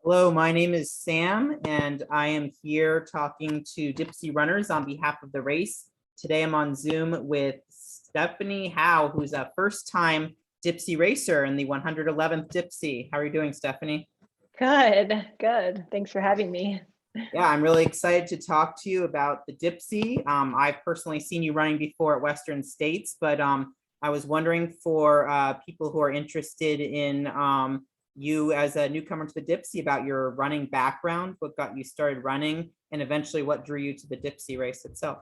Hello, my name is Sam, and I am here talking to Dipsea runners on behalf of the race. Today I'm on Zoom with Stephanie Howe, who's a first-time Dipsea racer in the 111th Dipsea. How are you doing, Stephanie? Good, good. Thanks for having me. Yeah, I'm really excited to talk to you about the Dipsea. I've personally seen you running before at Western States, but I was wondering for people who are interested in you as a newcomer to the Dipsea about your running background, what got you started running, and eventually what drew you to the Dipsea race itself.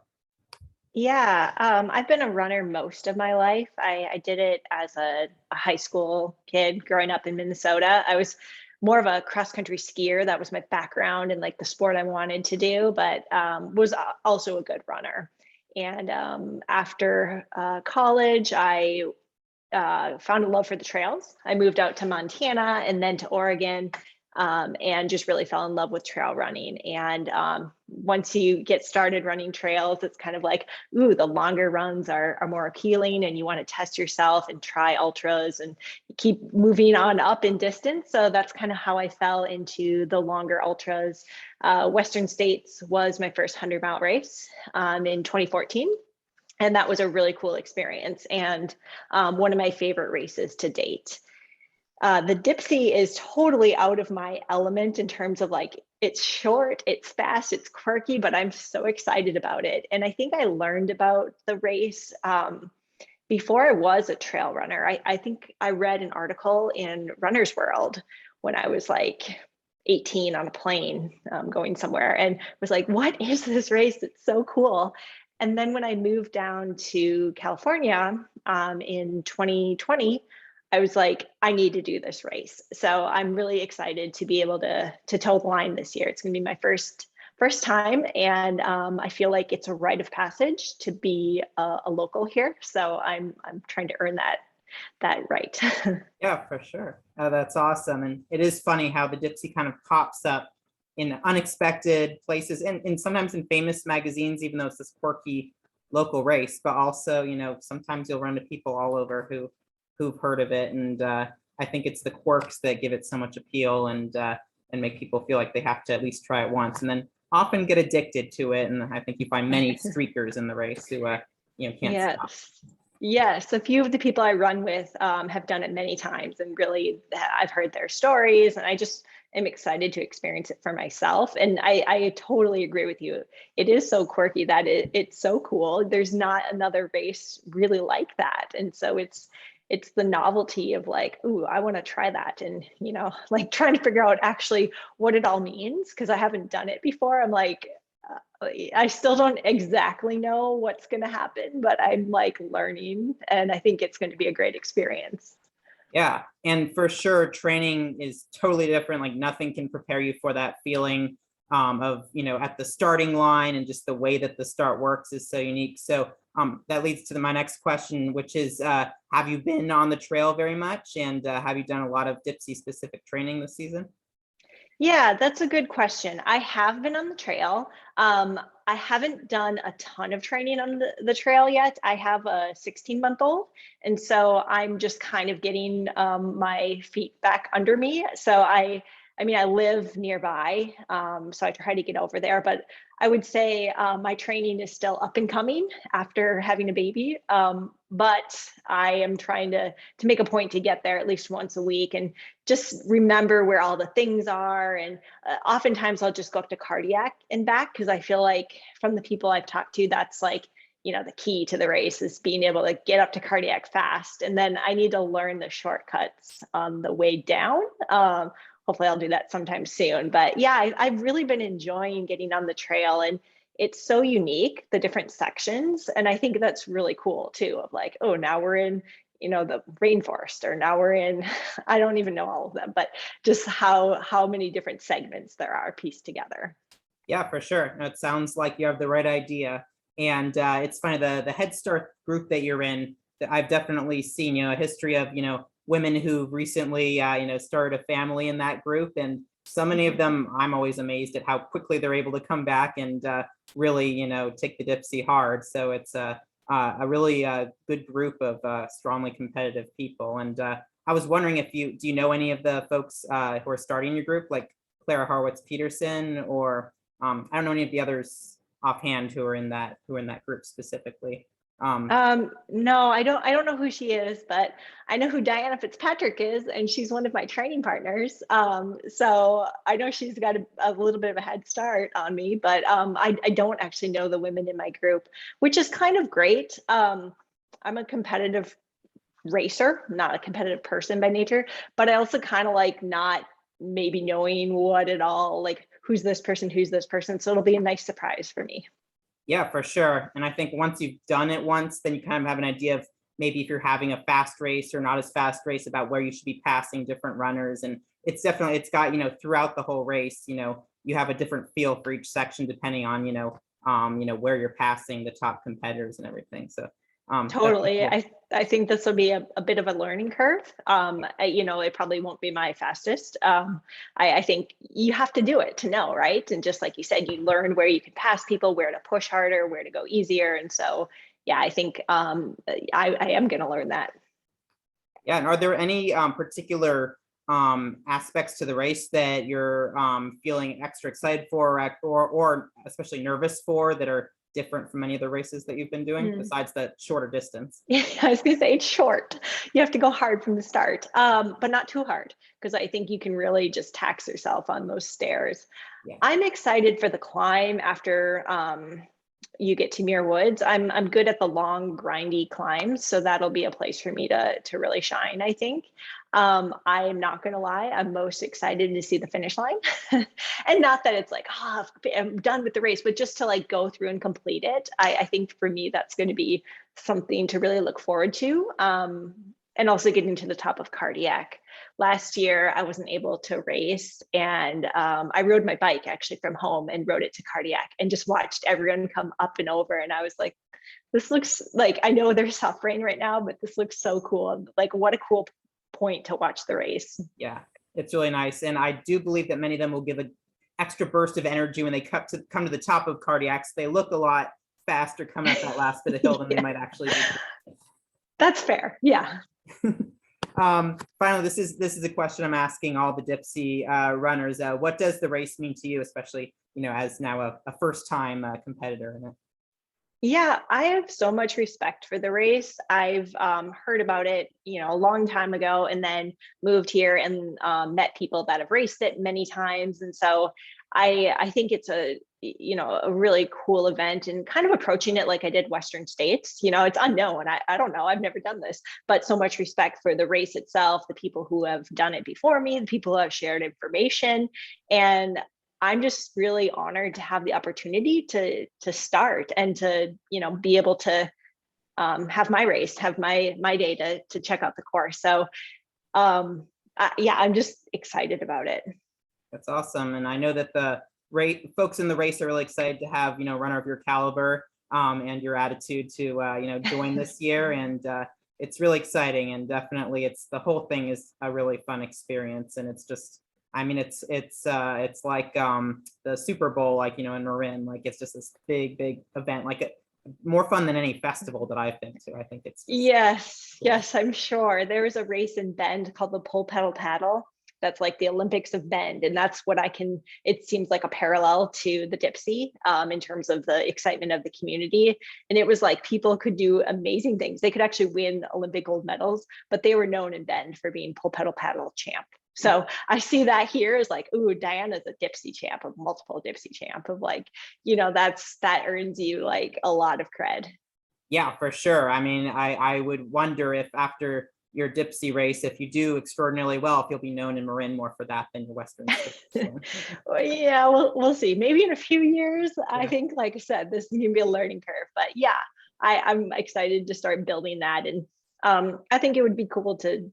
Yeah, I've been a runner most of my life. I did it as a high school kid growing up in Minnesota. I was more of a cross country skier. That was my background and like the sport I wanted to do, but was also a good runner. And after college, I found a love for the trails. I moved out to Montana and then to Oregon, and just really fell in love with trail running. And once you get started running trails, it's kind of like, ooh, the longer runs are more appealing, and you want to test yourself and try ultras and keep moving on up in distance. So that's kind of how I fell into the longer ultras. Western States was my first 100-mile race in 2014. And that was a really cool experience and one of my favorite races to date. The Dipsea is totally out of my element in terms of like, it's short, it's fast, it's quirky, but I'm so excited about it. And I think I learned about the race before I was a trail runner. I think I read an article in Runner's World when I was like 18 on a plane going somewhere and was like, what is this race? It's so cool. And then when I moved down to California in 2020, I was like, I need to do this race. So I'm really excited to be able to toe the line this year. It's going to be my first time, and I feel like it's a rite of passage to be a local here. So I'm trying to earn that right. Yeah, for sure. That's awesome. And it is funny how the Dipsea kind of pops up in unexpected places and sometimes in famous magazines, even though it's this quirky local race, but also, sometimes you'll run into people all over who've heard of it. And I think it's the quirks that give it so much appeal and make people feel like they have to at least try it once and then often get addicted to it. And I think you find many streakers in the race who, can't stop. Yes. Yes, a few of the people I run with have done it many times, and really, I've heard their stories, and I just am excited to experience it for myself. And I totally agree with you. It is so quirky that it's so cool. There's not another race really like that, and so it's the novelty of like, ooh, I want to try that, and like trying to figure out actually what it all means because I haven't done it before. I'm like, I still don't exactly know what's going to happen, but I'm like learning, and I think it's going to be a great experience. Yeah, and for sure, training is totally different. Like nothing can prepare you for that feeling of at the starting line, and just the way that the start works is so unique. So that leads to my next question, which is, have you been on the trail very much, and have you done a lot of Dipsea specific training this season? Yeah, that's a good question. I have been on the trail. I haven't done a ton of training on the trail yet. I have a 16-month-old, and so I'm just kind of getting my feet back under me. So I mean, I live nearby, so I try to get over there. But I would say my training is still up and coming after having a baby. But I am trying to make a point to get there at least once a week and just remember where all the things are. And oftentimes I'll just go up to cardiac and back because I feel like from the people I've talked to, that's like, the key to the race is being able to get up to cardiac fast. And then I need to learn the shortcuts on the way down. Hopefully I'll do that sometime soon. But yeah, I've really been enjoying getting on the trail, and it's so unique, the different sections. And I think that's really cool too, of like, oh, now we're in the rainforest, or now we're in I don't even know all of them, but just how many different segments there are pieced together. Yeah, for sure. No, it sounds like you have the right idea. And it's funny, the Head Start group that you're in, that I've definitely seen, a history of, women who recently, started a family in that group. And so many of them, I'm always amazed at how quickly they're able to come back and really, take the Dipsea hard. So it's a really good group of strongly competitive people. And I was wondering do you know any of the folks who are starting your group? Like, Clara Harwitz-Peterson, or I don't know any of the others offhand who are in that group specifically. No, I don't know who she is, but I know who Diana Fitzpatrick is, and she's one of my training partners. So I know she's got a little bit of a head start on me, but I don't actually know the women in my group, which is kind of great. I'm a competitive racer, not a competitive person by nature, but I also kind of like not maybe knowing what at all, like who's this person, who's this person. So it'll be a nice surprise for me. Yeah, for sure. And I think once you've done it once, then you kind of have an idea of maybe if you're having a fast race or not as fast race, about where you should be passing different runners. And it's definitely, it's got, throughout the whole race, you have a different feel for each section depending on, where you're passing the top competitors and everything. So Totally. cool. I think this will be a bit of a learning curve. It probably won't be my fastest. I think you have to do it to know, right? And just like you said, you learn where you can pass people, where to push harder, where to go easier. And so, yeah, I think I am going to learn that. Yeah. And are there any particular aspects to the race that you're feeling extra excited for, or especially nervous for, that are different from any of the races that you've been doing besides the shorter distance? Yeah, I was gonna say it's short. You have to go hard from the start, but not too hard, because I think you can really just tax yourself on those stairs. Yeah. I'm excited for the climb after you get to Muir Woods. I'm good at the long, grindy climbs, so that'll be a place for me to really shine, I think. I'm not gonna lie, I'm most excited to see the finish line. And not that it's like, oh, I'm done with the race, but just to like go through and complete it. I think for me, that's going to be something to really look forward to. And also getting to the top of Cardiac. Last year, I wasn't able to race, and I rode my bike actually from home and rode it to Cardiac and just watched everyone come up and over. And I was like, this looks like, I know they're suffering right now, but this looks so cool. Like, what a cool point to watch the race. Yeah, it's really nice. And I do believe that many of them will give an extra burst of energy when they come to the top of Cardiacs. They look a lot faster coming up that last bit of hill than Yeah. they might actually be. That's fair. Yeah. Finally, this is a question I'm asking all the Dipsea runners. What does the race mean to you, especially as now a first-time competitor in it? Yeah, I have so much respect for the race. I've heard about it, a long time ago, and then moved here and met people that have raced it many times. And so I think it's a really cool event, and kind of approaching it like I did Western States. It's unknown. I don't know. I've never done this, but so much respect for the race itself, the people who have done it before me, the people who have shared information, and I'm just really honored to have the opportunity to start and to be able to have my race, have my day to check out the course. So yeah, I'm just excited about it. That's awesome, and I know that the folks in the race are really excited to have runner of your caliber and your attitude to join this year, and it's really exciting, and definitely the whole thing is a really fun experience, and it's just. I mean, it's like the Super Bowl, like, in Marin, like it's just this big event, like more fun than any festival that I've been to. I think it's yes, cool. yes, I'm sure. There was a race in Bend called the Pull Pedal Paddle. That's like the Olympics of Bend, and that's what it seems like a parallel to the Dipsea in terms of the excitement of the community. And it was like people could do amazing things. They could actually win Olympic gold medals, but they were known in Bend for being Pull Pedal Paddle champ. So I see that here as like, ooh, Diana's a Dipsea champ, a multiple Dipsea champ, of like, that earns you like a lot of cred. Yeah, for sure. I mean, I would wonder if after your Dipsea race, if you do extraordinarily well, if you'll be known in Marin more for that than your Western States. So. Well, yeah, we'll see. Maybe in a few years. Yeah. I think, like I said, this is gonna be a learning curve. But yeah, I'm excited to start building that, and I think it would be cool to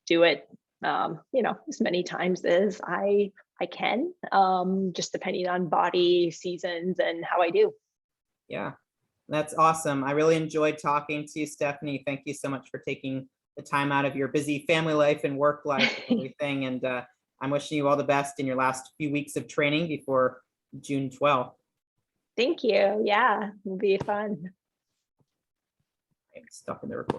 do it as many times as I can, just depending on body, seasons, and how I do. Yeah, that's awesome. I really enjoyed talking to you, Stephanie. Thank you so much for taking the time out of your busy family life and work life and everything. And I'm wishing you all the best in your last few weeks of training before June 12th. Thank you. Yeah, it'll be fun. I'm stuck in the recording.